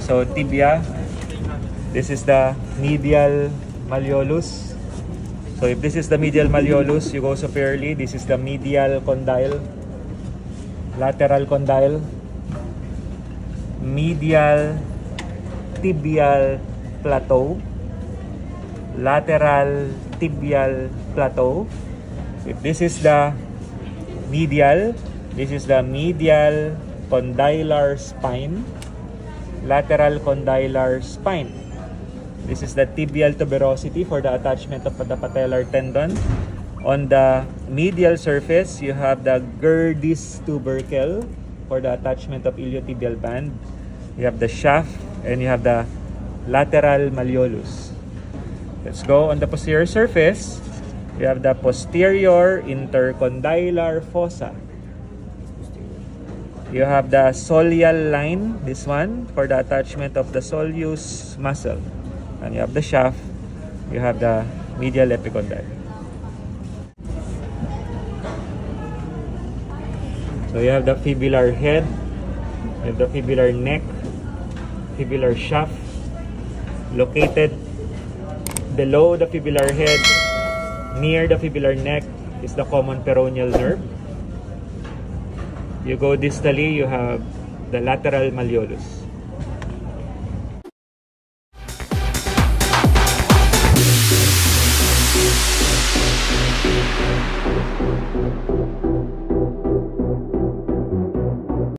So tibia, this is the medial malleolus. So if this is the medial malleolus, you go superiorly. This is the medial condyle, lateral condyle, medial tibial plateau, lateral tibial plateau. If this is the medial, this is the medial condylar spine, lateral condylar spine. This is the tibial tuberosity for the attachment of the patellar tendon. On the medial surface, you have the Gerdy's tubercle for the attachment of iliotibial band. You have the shaft and you have the lateral malleolus. Let's go on the posterior surface. You have the posterior intercondylar fossa. You have the soleal line, this one, for the attachment of the soleus muscle. And you have the shaft, you have the medial epicondyle. So you have the fibular head, you have the fibular neck, fibular shaft. Located below the fibular head, near the fibular neck, is the common peroneal nerve. You go distally, you have the lateral malleolus.